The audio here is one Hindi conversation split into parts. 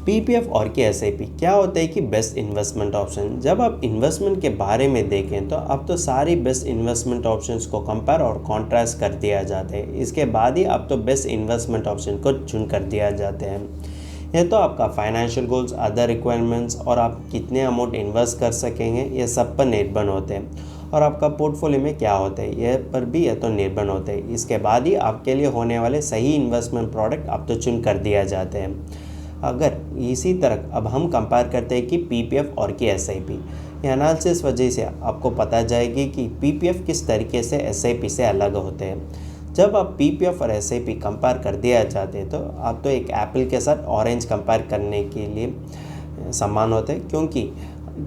पीपीएफ और की एसआईपी क्या होता है कि बेस्ट इन्वेस्टमेंट ऑप्शन। जब आप इन्वेस्टमेंट के बारे में देखें तो अब तो सारी बेस्ट इन्वेस्टमेंट ऑप्शंस को कंपेयर और कॉन्ट्रास्ट कर दिया जाता है। इसके बाद ही अब तो बेस्ट इन्वेस्टमेंट ऑप्शन को चुन कर दिया जाते हैं। यह तो आपका फाइनेंशियल गोल्स, अदर रिक्वायरमेंट्स और आप कितने अमाउंट इन्वेस्ट कर सकेंगे ये सब पर निर्भर होते हैं। और आपका पोर्टफोलियो में क्या होता है यह पर भी यह तो निर्भर होते हैं। इसके बाद ही आपके लिए होने वाले सही इन्वेस्टमेंट प्रोडक्ट अब तो चुन कर दिया जाते हैं। अगर इसी तरह अब हम कंपेयर करते हैं कि पीपीएफ और की एसआईपी, ये एनालिसिस वजह से आपको पता जाएगी कि पीपीएफ किस तरीके से एसआईपी से अलग होते हैं। जब आप पीपीएफ और एसआईपी कंपेयर कर दिया जाते हैं तो आप तो एक एप्पल के साथ ऑरेंज कंपेयर करने के लिए समान होते हैं, क्योंकि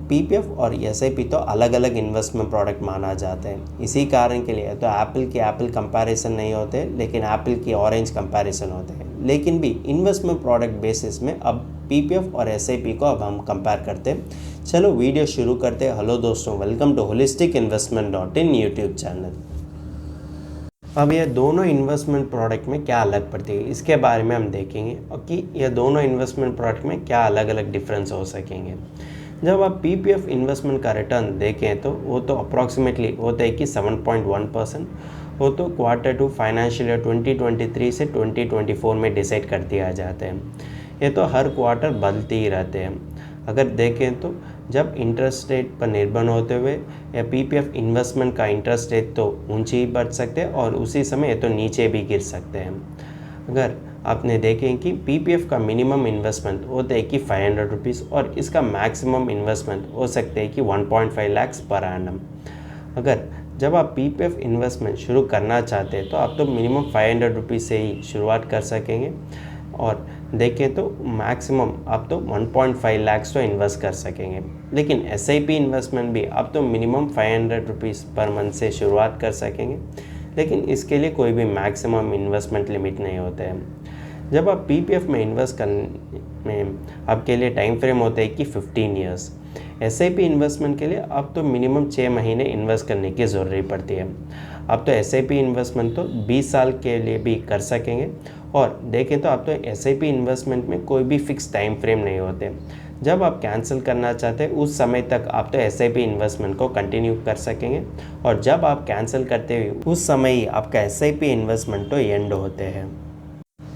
पीपीएफ और एसआईपी तो अलग अलग इन्वेस्टमेंट प्रोडक्ट माना जाता है। इसी कारण के लिए तो एप्पल कंपैरिजन नहीं होते, लेकिन एप्पल की ऑरेंज कंपैरिजन होते हैं। लेकिन भी इन्वेस्टमेंट प्रोडक्ट बेसिस में अब पीपीएफ और एसआईपी को अब हम कंपेयर करते हैं। चलो वीडियो शुरू करते हैं। हेलो दोस्तों, welcome to holisticinvestment.in YouTube channel. अब ये दोनों इन्वेस्टमेंट प्रोडक्ट में क्या अलग पड़ती है इसके बारे में हम देखेंगे, और कि ये दोनों इन्वेस्टमेंट प्रोडक्ट में क्या अलग अलग डिफरेंस हो सकेंगे। जब आप पीपीएफ इन्वेस्टमेंट का रिटर्न देखें तो वो तो अप्रॉक्सीमेटली होता है कि 7.1%। वो तो Q2 फाइनेंशियल ईयर 2023 से 2024 में डिसाइड कर दिया जाता है। ये तो हर क्वार्टर बदलते ही रहते हैं। अगर देखें तो जब इंटरेस्ट रेट पर निर्भर होते हुए या पीपीएफ इन्वेस्टमेंट का इंटरेस्ट रेट तो ऊंचे ही बढ़ सकते हैं और उसी समय ये तो नीचे भी गिर सकते हैं। अगर आपने देखें कि पीपीएफ का मिनिमम इन्वेस्टमेंट होता है कि 500 रुपीज़ और इसका मैक्सिमम इन्वेस्टमेंट हो सकते हैं कि 1.5 लाख पर एनम। अगर जब आप पीपीएफ इन्वेस्टमेंट शुरू करना चाहते हैं तो आप तो मिनिमम 500 रुपीज़ से ही शुरुआत कर सकेंगे, और देखें तो मैक्सिमम आप तो 1.5 लाख तो इन्वेस्ट कर सकेंगे। लेकिन एसआईपी इन्वेस्टमेंट भी आप तो मिनिमम 500 रुपीज़ पर मंथ से शुरुआत कर सकेंगे, लेकिन इसके लिए कोई भी मैक्सिमम इन्वेस्टमेंट लिमिट नहीं होता है। जब आप पीपीएफ में इन्वेस्ट करने में आपके लिए टाइम फ्रेम होता है कि 15 ईयर्स। एसआईपी इन्वेस्टमेंट के लिए अब तो मिनिमम 6 महीने इन्वेस्ट करने की ज़रूरत पड़ती है। अब तो एसआईपी इन्वेस्टमेंट तो 20 साल के लिए भी कर सकेंगे, और देखें तो अब तो एसआईपी इन्वेस्टमेंट में कोई भी फिक्स टाइम फ्रेम नहीं होते। जब आप कैंसिल करना चाहते हैं उस समय तक आप तो एसआईपी इन्वेस्टमेंट को कंटिन्यू कर सकेंगे, और जब आप कैंसिल करते हुए उस समय ही आपका एसआईपी इन्वेस्टमेंट तो एंड होते हैं।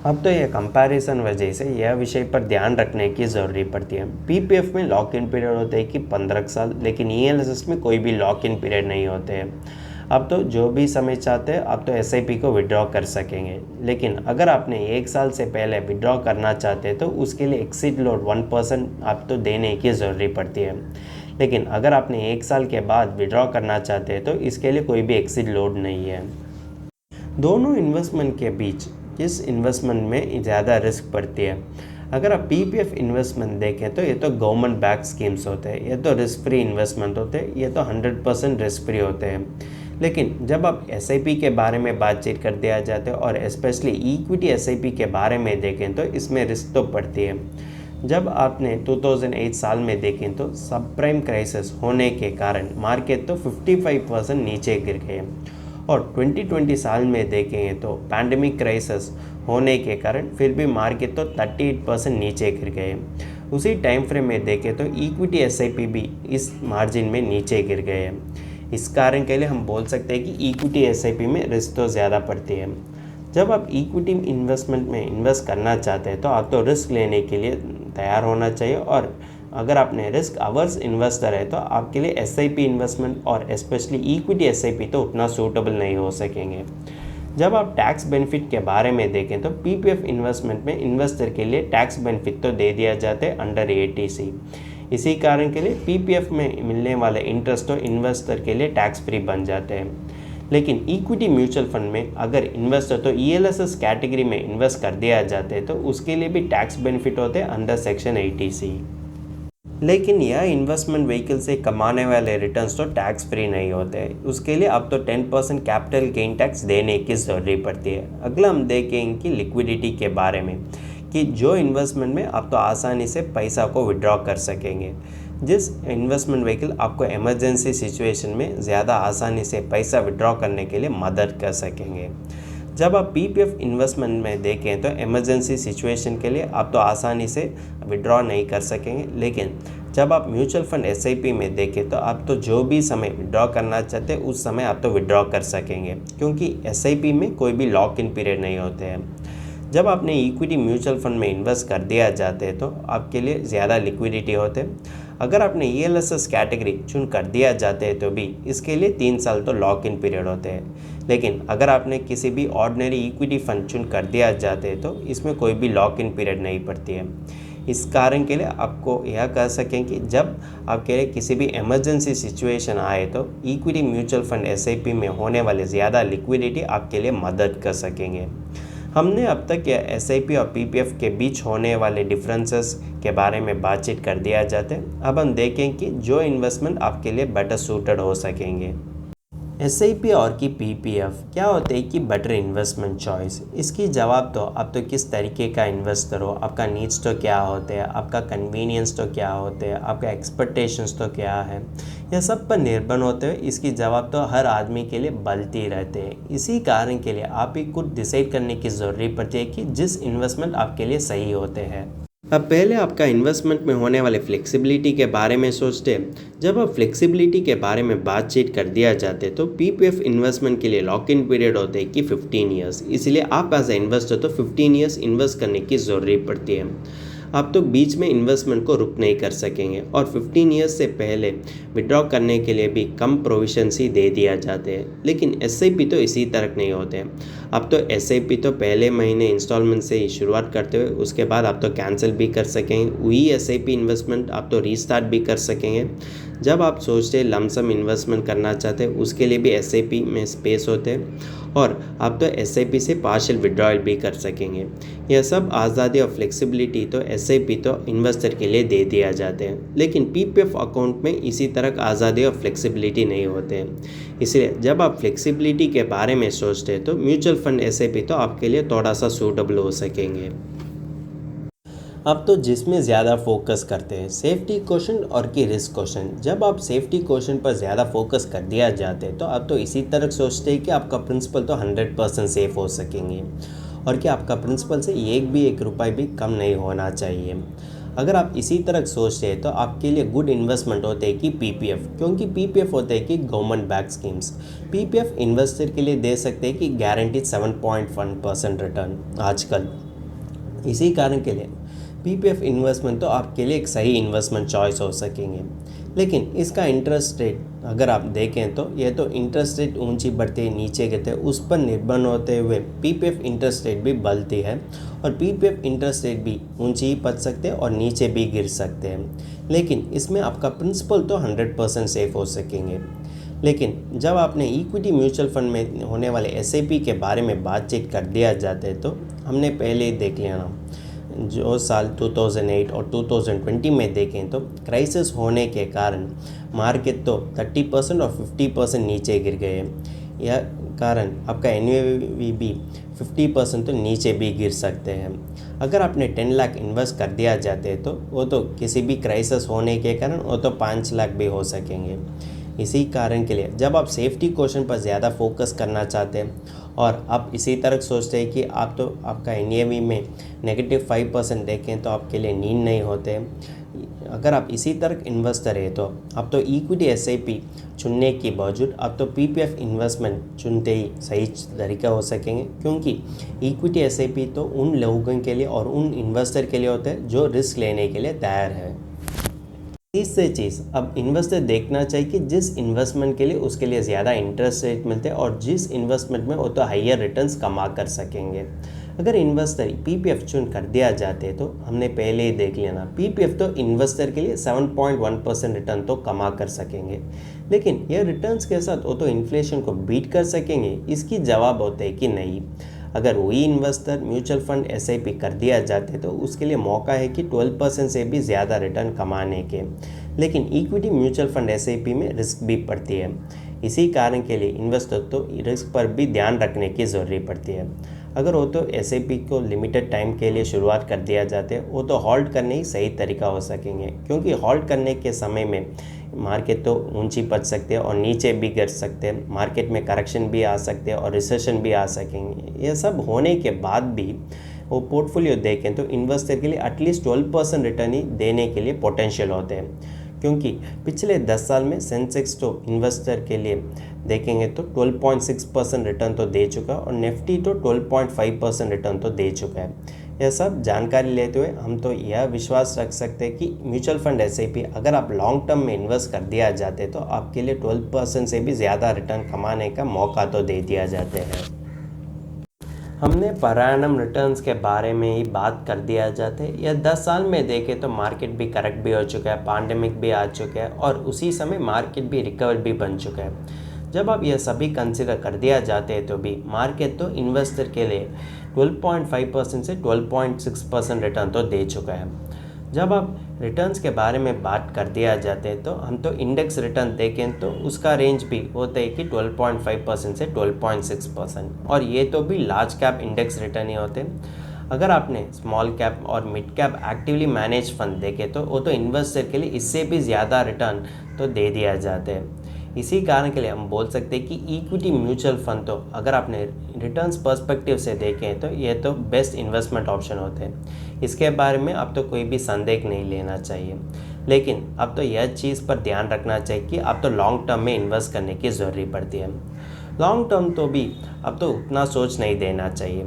अब तो यह कंपैरिजन वजह से यह विषय पर ध्यान रखने की ज़रूरत पड़ती है। पीपीएफ में लॉक इन पीरियड होते हैं कि 15 साल, लेकिन ईएलएसएस में कोई भी लॉक इन पीरियड नहीं होते हैं। अब तो जो भी समय चाहते हैं आप तो एसआईपी को विड्रॉ कर सकेंगे, लेकिन अगर आपने 1 साल से पहले विड्रॉ करना चाहते हैं तो उसके लिए एक्सिट लोड 1% आप तो देने की ज़रूरत पड़ती है। लेकिन अगर आपने 1 साल के बाद विड्रॉ करना चाहते हैं तो इसके लिए कोई भी एक्सिट लोड नहीं है। दोनों इन्वेस्टमेंट के बीच किस इन्वेस्टमेंट में ज़्यादा रिस्क पड़ती है। अगर आप पीपीएफ इन्वेस्टमेंट देखें तो ये तो गवर्नमेंट बैक स्कीम्स होते हैं, ये तो रिस्क फ्री इन्वेस्टमेंट होते हैं, ये तो 100% रिस्क फ्री होते हैं। लेकिन जब आप एसआईपी के बारे में बातचीत कर दिया जाता है और स्पेशली इक्विटी एसआईपी के बारे में देखें तो इसमें रिस्क तो पड़ती है। जब आपने 2008 साल में देखें तो सब प्राइम क्राइसिस होने के कारण मार्केट तो 55% नीचे गिर गए, और 2020 साल में देखेंगे तो पैंडेमिक क्राइसिस होने के कारण फिर भी मार्केट तो 38% नीचे गिर गए। उसी टाइम फ्रेम में देखें तो इक्विटी एसआईपी भी इस मार्जिन में नीचे गिर गए हैं। इस कारण के लिए हम बोल सकते हैं कि इक्विटी एसआईपी में रिस्क तो ज़्यादा पड़ती है। जब आप इक्विटी इन्वेस्टमेंट में इन्वेस्ट करना चाहते हैं तो आप तो रिस्क लेने के लिए तैयार होना चाहिए, और अगर आपने रिस्क अवर्स इन्वेस्टर है तो आपके लिए एसआईपी इन्वेस्टमेंट और स्पेशली इक्विटी एसआईपी तो उतना सूटेबल नहीं हो सकेंगे। जब आप टैक्स बेनिफिट के बारे में देखें तो पीपीएफ इन्वेस्टमेंट में इन्वेस्टर के लिए टैक्स बेनिफिट तो दे दिया जाता है अंडर एटीसी। इसी कारण के लिए पीपीएफ में मिलने वाले इंटरेस्ट तो इन्वेस्टर के लिए टैक्स फ्री बन जाते हैं। लेकिन इक्विटी म्यूचुअल फंड में अगर इन्वेस्टर तो ईएलएसएस कैटेगरी में इन्वेस्ट कर दिया जाता है तो उसके लिए भी टैक्स बेनिफिट होते हैं अंडर सेक्शन 80C। लेकिन यह इन्वेस्टमेंट व्हीकल से कमाने वाले रिटर्न्स तो टैक्स फ्री नहीं होते हैं। उसके लिए अब तो 10% कैपिटल गेन टैक्स देने की ज़रूरत पड़ती है। अगला हम देखेंगे कि लिक्विडिटी के बारे में, कि जो इन्वेस्टमेंट में आप तो आसानी से पैसा को विड्रॉ कर सकेंगे। जिस इन्वेस्टमेंट व्हीकल आपको इमरजेंसी सिचुएशन में ज़्यादा आसानी से पैसा विड्रॉ करने के लिए मदद कर सकेंगे। जब आप पीपीएफ इन्वेस्टमेंट में देखें तो इमरजेंसी सिचुएशन के लिए आप तो आसानी से विड्रॉ नहीं कर सकेंगे, लेकिन जब आप म्यूचुअल फंड एसआईपी में देखें तो आप तो जो भी समय विड्रॉ करना चाहते हैं उस समय आप तो विड्रॉ कर सकेंगे, क्योंकि एसआईपी में कोई भी लॉक इन पीरियड नहीं होते हैं। जब आपने इक्विटी म्यूचुअल फंड में इन्वेस्ट कर दिया जाते हैं तो आपके लिए ज़्यादा लिक्विडिटी होते हैं। अगर आपने ईएलएसएस कैटेगरी चुन कर दिया जाते हैं तो भी इसके लिए 3 साल तो लॉक इन पीरियड होते हैं, लेकिन अगर आपने किसी भी ऑर्डिनरी इक्विटी फंड चुन कर दिया जाते हैं तो इसमें कोई भी लॉक इन पीरियड नहीं पड़ती है। इस कारण के लिए आपको यह कह सकें कि जब आपके लिए किसी भी इमरजेंसी सिचुएशन आए तो इक्विटी म्यूचुअल फंड एसआईपी में होने वाले ज़्यादा लिक्विडिटी आपके लिए मदद कर सकेंगे। हमने अब तक एसआईपी और पीपीएफ के बीच होने वाले डिफरेंसेस के बारे में बातचीत कर दिया जाते हैं। अब हम देखें कि जो इन्वेस्टमेंट आपके लिए बेटर सूटेड हो सकेंगे। एसआईपी और की पीपीएफ क्या होते हैं कि बेटर इन्वेस्टमेंट चॉइस। इसकी जवाब तो आप तो किस तरीके का इन्वेस्टर हो, आपका नीड्स तो क्या होते हैं, आपका कन्वीनियंस तो क्या होते हैं, आपका एक्सपेक्टेशंस तो क्या है, यह सब पर निर्भर होते हुए इसकी जवाब तो हर आदमी के लिए बदलती रहते हैं। इसी कारण के लिए आप ही खुद डिसाइड करने की ज़रूरत पड़ती है कि जिस इन्वेस्टमेंट आपके लिए सही होते हैं। अब पहले आपका इन्वेस्टमेंट में होने वाले फ्लेक्सिबिलिटी के बारे में सोचते हैं। जब आप फ्लेक्सिबिलिटी के बारे में बातचीत कर दिया जाते तो पीपीएफ इन्वेस्टमेंट के लिए लॉक इन पीरियड होते हैं कि 15 ईयर्स, इसलिए आप एज ए इन्वेस्टर तो 15 ईयर्स इन्वेस्ट करने की ज़रूरत पड़ती है। आप तो बीच में इन्वेस्टमेंट को रुक नहीं कर सकेंगे और 15 ईयर्स से पहले विड्रॉ करने के लिए भी कम प्रोविजंस ही दे दिया जाते हैं। लेकिन एसआईपी तो इसी तरह नहीं होते हैं। अब तो एसआईपी तो पहले महीने इंस्टॉलमेंट से ही शुरुआत करते हुए उसके बाद आप तो कैंसिल भी कर सकेंगे। वही एसआईपी इन्वेस्टमेंट आप तो रीस्टार्ट भी कर सकेंगे। जब आप सोचते हैं लमसम इन्वेस्टमेंट करना चाहते हैं उसके लिए भी एसआईपी में स्पेस होते हैं और आप तो एसआईपी से पार्शियल विड्रॉयल भी कर सकेंगे। यह सब आज़ादी और फ्लेक्सिबिलिटी तो एसआईपी तो इन्वेस्टर के लिए दे दिया जाते हैं, लेकिन पीपीएफ अकाउंट में इसी तरह आज़ादी और फ्लेक्सिबिलिटी नहीं होते हैं। इसलिए जब आप फ्लेक्सिबिलिटी के बारे में सोचते हैं तो म्यूचुअल फंड एसआईपी तो आपके लिए थोड़ा सा सूटेबल हो सकेंगे। अब तो जिसमें ज़्यादा फोकस करते हैं सेफ्टी क्वेश्चन और की रिस्क क्वेश्चन। जब आप सेफ्टी क्वेश्चन पर ज़्यादा फोकस कर दिया जाते हैं तो आप तो इसी तरह सोचते हैं कि आपका प्रिंसिपल तो 100% सेफ हो सकेंगे और कि आपका प्रिंसिपल से एक रुपये भी कम नहीं होना चाहिए। अगर आप इसी तरह सोचते हैं तो आपके लिए गुड इन्वेस्टमेंट होते हैं कि पीपीएफ, क्योंकि पीपीएफ होते हैं कि government back schemes. PPF investor के लिए दे सकते हैं कि गारंटीड 7.1% रिटर्न आजकल। इसी कारण के लिए पीपीएफ इन्वेस्टमेंट तो आपके लिए एक सही इन्वेस्टमेंट चॉइस हो सकेंगे। लेकिन इसका इंटरेस्ट रेट अगर आप देखें तो यह तो इंटरेस्ट रेट ऊंची बढ़ती नीचे गिरते उस पर निर्भर होते हुए पीपीएफ इंटरेस्ट रेट भी बढ़ती है और पीपीएफ इंटरेस्ट रेट भी ऊंची ही पड़ सकते हैं और नीचे भी गिर सकते हैं। लेकिन इसमें आपका प्रिंसिपल तो 100% सेफ हो सकेंगे। लेकिन जब आपने इक्विटी म्यूचुअल फंड में होने वाले एसआईपी के बारे में बातचीत कर दिया जाता है तो हमने पहले ही देख लिया ना, जो साल 2008 और 2020 में देखें तो क्राइसिस होने के कारण मार्केट तो 30% और 50% नीचे गिर गए। यह कारण आपका एनएवी भी 50% तो नीचे भी गिर सकते हैं। अगर आपने 10 लाख इन्वेस्ट कर दिया जाते हैं तो वो तो किसी भी क्राइसिस होने के कारण वो तो 5 लाख भी हो सकेंगे। इसी कारण के लिए जब आप सेफ्टी क्वेश्चन पर ज़्यादा फोकस करना चाहते हैं और आप इसी तरह सोचते हैं कि आप तो आपका एनएवी में -5% देखें तो आपके लिए नींद नहीं होते। अगर आप इसी तरह इन्वेस्टर है तो आप तो इक्विटी एसआईपी चुनने के बावजूद आप तो पीपीएफ इन्वेस्टमेंट चुनते ही सही तरीका हो सकेंगे, क्योंकि इक्विटी एसआईपी तो उन लोगों के लिए और उन इन्वेस्टर के लिए होता है जो रिस्क लेने के लिए तैयार है। तीसरी चीज़ अब इन्वेस्टर देखना चाहिए कि जिस इन्वेस्टमेंट के लिए उसके लिए ज़्यादा इंटरेस्ट रेट मिलते हैं और जिस इन्वेस्टमेंट में वो तो हाइयर रिटर्न्स कमा कर सकेंगे। अगर इन्वेस्टर पीपीएफ चुन कर दिया जाते तो हमने पहले ही देख लिया ना, पीपीएफ तो इन्वेस्टर के लिए 7.1% रिटर्न तो कमा कर सकेंगे। लेकिन यह रिटर्न्स के साथ वो तो इन्फ्लेशन को बीट कर सकेंगे। इसकी जवाब होता है कि नहीं। अगर वही इन्वेस्टर म्यूचुअल फंड एसआईपी कर दिया जाते तो उसके लिए मौका है कि 12% से भी ज़्यादा रिटर्न कमाने के। लेकिन इक्विटी म्यूचुअल फंड एसआईपी में रिस्क भी पड़ती है। इसी कारण के लिए इन्वेस्टर तो रिस्क पर भी ध्यान रखने की ज़रूरत पड़ती है। अगर वो तो एसआईपी को लिमिटेड टाइम के लिए शुरुआत कर दिया जाते वो तो हॉल्ट करने ही सही तरीका हो सकेंगे, क्योंकि हॉल्ट करने के समय में मार्केट तो ऊंची पच सकते हैं और नीचे भी गिर सकते हैं, मार्केट में करेक्शन भी आ सकते हैं और रिसेशन भी आ सकेंगे। ये सब होने के बाद भी वो पोर्टफोलियो देखें तो इन्वेस्टर के लिए एटलीस्ट 12% रिटर्न ही देने के लिए पोटेंशियल होते हैं, क्योंकि पिछले 10 साल में सेंसेक्स तो इन्वेस्टर के लिए देखेंगे तो 12.6% रिटर्न तो दे चुका और निफ्टी तो 12.5% रिटर्न तो दे चुका है। यह सब जानकारी लेते हुए हम तो यह विश्वास रख सकते हैं कि म्यूचुअल फंड एसआईपी अगर आप लॉन्ग टर्म में इन्वेस्ट कर दिया जाते तो आपके लिए 12% से भी ज़्यादा रिटर्न कमाने का मौका तो दे दिया जाते हैं। हमने पर एनम रिटर्न्स के बारे में ही बात कर दिया जाते। यह 10 साल में देखें तो मार्केट भी करेक्ट भी हो चुका है, पैंडेमिक भी आ चुका है और उसी समय मार्केट भी रिकवर भी बन चुका है। जब आप यह सभी कंसिडर कर दिया जाते हैं तो भी मार्केट तो इन्वेस्टर के लिए 12.5% से 12.6% रिटर्न तो दे चुका है। जब आप रिटर्न्स के बारे में बात कर दिया जाते हैं तो हम तो इंडेक्स रिटर्न देखें तो उसका रेंज भी होता है कि 12.5% से 12.6%, और ये तो भी लार्ज कैप इंडेक्स रिटर्न ही होते हैं। अगर आपने स्मॉल कैप और mid cap actively manage fund देखे तो वो तो इन्वेस्टर के लिए इससे भी ज़्यादा रिटर्न तो दे दिया जाते हैं। इसी कारण के लिए हम बोल सकते हैं कि इक्विटी म्यूचुअल फंड तो अगर आपने रिटर्न्स पर्सपेक्टिव से देखें तो ये तो बेस्ट इन्वेस्टमेंट ऑप्शन होते हैं। इसके बारे में अब तो कोई भी संदेह नहीं लेना चाहिए, लेकिन अब तो यह चीज़ पर ध्यान रखना चाहिए कि अब तो लॉन्ग टर्म में इन्वेस्ट करने की ज़रूरत पड़ती है। लॉन्ग टर्म तो भी अब तो उतना सोच नहीं देना चाहिए।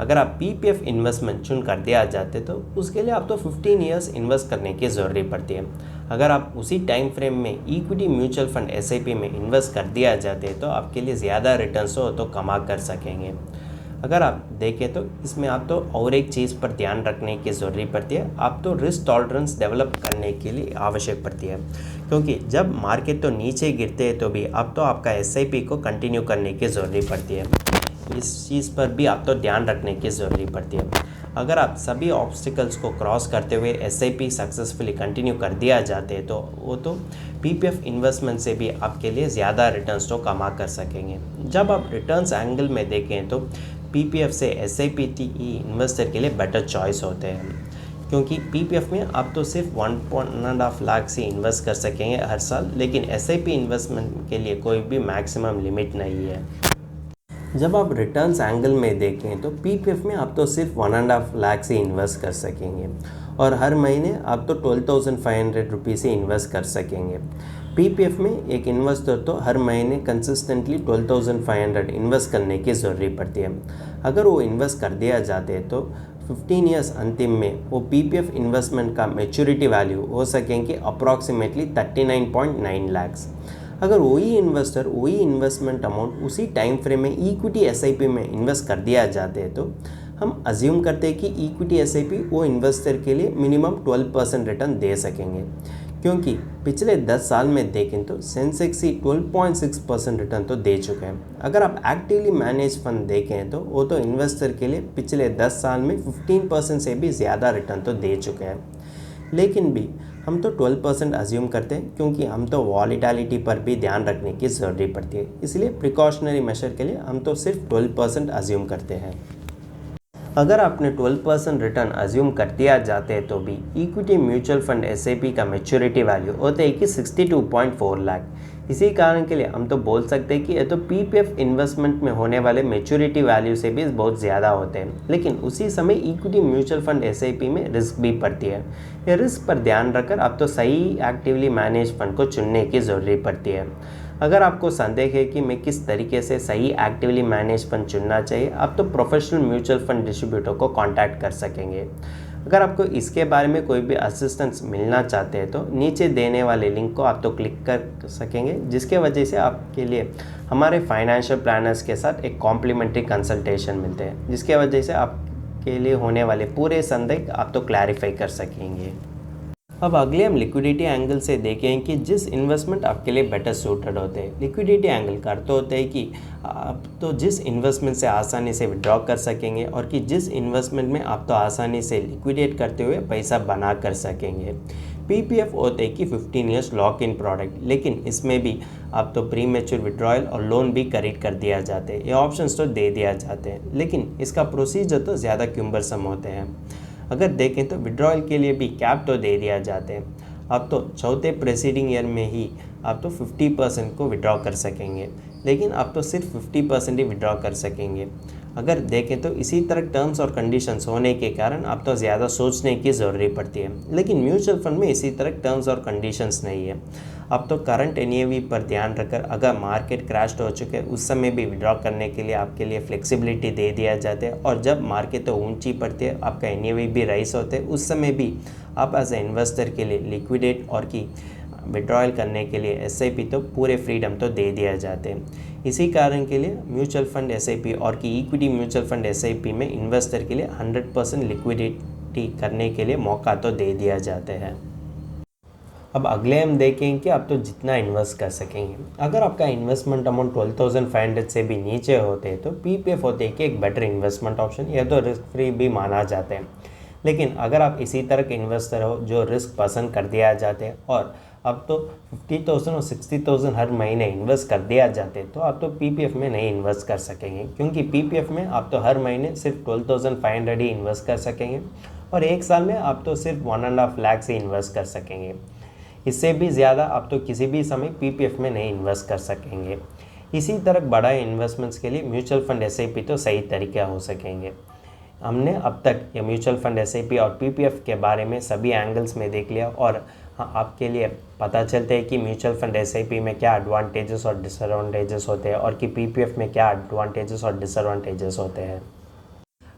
अगर आप पीपीएफ इन्वेस्टमेंट चुन कर दिया जाते तो उसके लिए आप तो 15 ईयर्स इन्वेस्ट करने की ज़रूरत पड़ती है। अगर आप उसी टाइम फ्रेम में इक्विटी म्यूचुअल फंड एसआईपी में इन्वेस्ट कर दिया जाते तो आपके लिए ज़्यादा रिटर्न्स हो तो कमा कर सकेंगे। अगर आप देखें तो इसमें आप तो और एक चीज़ पर ध्यान रखने की ज़रूरत पड़ती है, आप तो रिस्क टॉलरेंस डेवलप करने के लिए आवश्यक पड़ती है, क्योंकि जब मार्केट तो नीचे गिरते हैं तो भी अब तो आपका एसआईपी को कंटिन्यू करने की ज़रूरत पड़ती है। इस चीज़ पर भी आप तो ध्यान रखने की ज़रूरत पड़ती है। अगर आप सभी ऑब्स्टिकल्स को क्रॉस करते हुए एसआईपी सक्सेसफुली कंटिन्यू कर दिया जाते हैं तो वो तो पीपीएफ इन्वेस्टमेंट से भी आपके लिए ज़्यादा रिटर्न्स तो कमा कर सकेंगे। जब आप रिटर्न्स एंगल में देखें तो पीपीएफ से एसआईपी इन्वेस्टर के लिए बेटर चॉइस होते हैं, क्योंकि पीपीएफ में आप तो सिर्फ 1.5 लाख से इन्वेस्ट कर सकेंगे हर साल, लेकिन एसआईपी इन्वेस्टमेंट के लिए कोई भी मैक्सिमम लिमिट नहीं है। जब आप रिटर्न्स एंगल में देखें तो पीपीएफ में आप तो सिर्फ 1.5 लाख से इन्वेस्ट कर सकेंगे और हर महीने आप तो 12,500 रुपीज़ से इन्वेस्ट कर सकेंगे। पीपीएफ में एक इन्वेस्टर तो हर महीने कंसिस्टेंटली 12,500 इन्वेस्ट करने की ज़रूरत पड़ती है। अगर वो इन्वेस्ट कर दिया जाते हैं तो 15 ईयर्स अंतिम में वो पीपीएफ इन्वेस्टमेंट का मैच्योरिटी वैल्यू हो सकेंगे अप्रॉक्सीमेटली 39.9 लाख्स। अगर वही इन्वेस्टर वही इन्वेस्टमेंट अमाउंट उसी टाइम फ्रेम में इक्विटी एसआईपी में इन्वेस्ट कर दिया जाते हैं तो हम अज्यूम करते हैं कि इक्विटी एसआईपी वो इन्वेस्टर के लिए मिनिमम 12% रिटर्न दे सकेंगे, क्योंकि पिछले 10 साल में देखें तो सेंसेक्स ही 12.6% रिटर्न तो दे चुके हैं। अगर आप एक्टिवली मैनेज फंड देखें तो वो तो इन्वेस्टर के लिए पिछले 10 साल में 15% से भी ज़्यादा रिटर्न तो दे चुके हैं, लेकिन भी हम तो 12% अज्यूम करते हैं, क्योंकि हम तो वॉलीटिलिटी पर भी ध्यान रखने की ज़रूरत पड़ती है। इसलिए प्रिकॉशनरी मेजर के लिए हम तो सिर्फ 12% अज्यूम करते हैं। अगर आपने 12% रिटर्न अज्यूम कर दिया जाते हैं तो भी इक्विटी म्यूचुअल फंड एसआईपी का मैच्योरिटी वैल्यू होता है कि 62.4 लाख। इसी कारण के लिए हम तो बोल सकते हैं कि ये तो पीपीएफ इन्वेस्टमेंट में होने वाले मैच्योरिटी वैल्यू से भी बहुत ज़्यादा होते हैं, लेकिन उसी समय इक्विटी म्यूचुअल फंड एसआईपी में रिस्क भी पड़ती है। ये रिस्क पर ध्यान रखकर आप तो सही एक्टिवली मैनेज फंड को चुनने की ज़रूरत पड़ती है। अगर आपको संदेह है कि मैं किस तरीके से सही एक्टिवली मैनेज फंड चुनना चाहिए, आप तो प्रोफेशनल म्यूचुअल फंड डिस्ट्रीब्यूटर को कांटेक्ट कर सकेंगे। अगर आपको इसके बारे में कोई भी असिस्टेंस मिलना चाहते हैं तो नीचे देने वाले लिंक को आप तो क्लिक कर सकेंगे, जिसके वजह से आपके लिए हमारे फाइनेंशियल प्लानर्स के साथ एक कॉम्प्लीमेंट्री कंसल्टेशन मिलते हैं, जिसके वजह से आपके लिए होने वाले पूरे संदेह आप तो क्लैरिफाई कर सकेंगे। अब अगले हम लिक्विडिटी एंगल से देखें कि जिस इन्वेस्टमेंट आपके लिए बेटर सूटेड होते हैं। लिक्विडिटी एंगल का अर्थ होता है कि आप तो जिस इन्वेस्टमेंट से आसानी से विड्रॉ कर सकेंगे और कि जिस इन्वेस्टमेंट में आप तो आसानी से लिक्विडेट करते हुए पैसा बना कर सकेंगे। पीपीएफ होते हैं कि 15 ईयर्स लॉक इन प्रोडक्ट, लेकिन इसमें भी आप तो प्री मैच्योर विड्रॉयल और लोन भी क्रेडिट कर दिया जाते हैं। ये ऑप्शंस तो दे दिया जाते हैं, लेकिन इसका प्रोसीजर तो ज़्यादा क्यूम्बरसम होते हैं। अगर देखें तो विड्रॉयल के लिए भी कैप तो दे दिया जाते हैं। आप तो चौथे प्रेसीडिंग ईयर में ही आप तो 50% को विड्रॉ कर सकेंगे, लेकिन आप तो सिर्फ 50% ही विड्रॉ कर सकेंगे। अगर देखें तो इसी तरह टर्म्स और कंडीशंस होने के कारण आप तो ज़्यादा सोचने की ज़रूरत पड़ती है, लेकिन म्यूचुअल फंड में इसी तरह टर्म्स और कंडीशंस नहीं है। अब तो करंट एनएवी पर ध्यान रखकर अगर मार्केट क्रैश हो चुके उस समय भी विड्रॉ करने के लिए आपके लिए फ्लेक्सिबिलिटी दे दिया जाता है, और जब मार्केट तो ऊंची पड़ती है, आपका एनएवी भी राइज होते हैं, उस समय भी आप एज ए इन्वेस्टर के लिए लिक्विडेट और की विड्रॉयल करने के लिए एसआईपी तो पूरे फ्रीडम तो दे दिया जाते हैं। इसी कारण के लिए म्यूचुअल फंड एसआईपी और की इक्विटी म्यूचुअल फंड एसआईपी में इन्वेस्टर के लिए 100% लिक्विडिटी करने के लिए मौका तो दे दिया जाता है। अब अगले हम देखेंगे कि आप तो जितना इन्वेस्ट कर सकेंगे। अगर आपका इन्वेस्टमेंट अमाउंट 12,500 से भी नीचे होते हैं तो पीपीएफ होते हैं कि एक बेटर इन्वेस्टमेंट ऑप्शन, यह तो रिस्क फ्री भी माना जाता है। लेकिन अगर आप इसी तरह के इन्वेस्टर हो जो रिस्क पसंद कर दिया जाते हैं और अब तो 50,000 और 60,000 हर महीने इन्वेस्ट कर दिया जाते तो आप तो पीपीएफ में नहीं इन्वेस्ट कर सकेंगे, क्योंकि पीपीएफ में आप तो हर महीने सिर्फ 12,500 ही इन्वेस्ट कर सकेंगे और एक साल में आप तो सिर्फ 1.5 लाख से इन्वेस्ट कर सकेंगे। इससे भी ज़्यादा आप तो किसी भी समय पीपीएफ में नहीं इन्वेस्ट कर सकेंगे। इसी तरह बड़ा इन्वेस्टमेंट्स के लिए म्यूचुअल फंड एसआईपी तो सही तरीका हो सकेंगे। हमने अब तक ये म्यूचुअल फंड एसआईपी और पीपीएफ के बारे में सभी एंगल्स में देख लिया, और हाँ, आपके लिए पता चलता है कि म्यूचुअल फंड एसआईपी में क्या एडवांटेजेस और डिसएडवांटेजेस होते हैं और कि पीपीएफ में क्या एडवांटेजेस और डिसएडवांटेजेस होते हैं।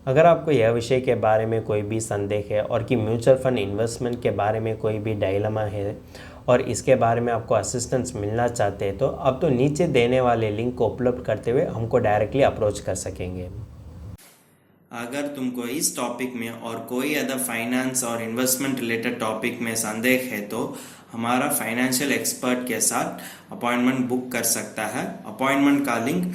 अगर आपको यह विषय के बारे में कोई भी संदेह है और कि म्यूचुअल फंड इन्वेस्टमेंट के बारे में कोई भी डायलेमा है और इसके बारे में आपको असिस्टेंस मिलना चाहते हैं, तो अब तो नीचे देने वाले लिंक को उपलब्ध करते हुए हमको डायरेक्टली अप्रोच कर सकेंगे। अगर तुमको इस टॉपिक में और कोई अदर फाइनेंस और इन्वेस्टमेंट रिलेटेड टॉपिक में संदेह है तो हमारा फाइनेंशियल एक्सपर्ट के साथ अपॉइंटमेंट बुक कर सकता है। अपॉइंटमेंट का लिंक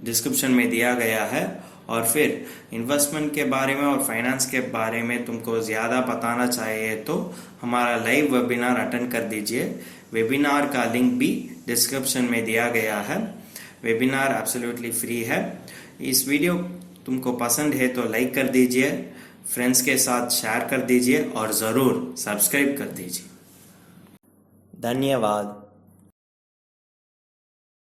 डिस्क्रिप्शन में दिया गया है। और फिर इन्वेस्टमेंट के बारे में और फाइनेंस के बारे में तुमको ज़्यादा बताना चाहिए तो हमारा लाइव वेबिनार अटेंड कर दीजिए। वेबिनार का लिंक भी डिस्क्रिप्शन में दिया गया है। वेबिनार एब्सोल्युटली फ्री है। इस वीडियो तुमको पसंद है तो लाइक कर दीजिए, फ्रेंड्स के साथ शेयर कर दीजिए और ज़रूर सब्सक्राइब कर दीजिए। धन्यवाद।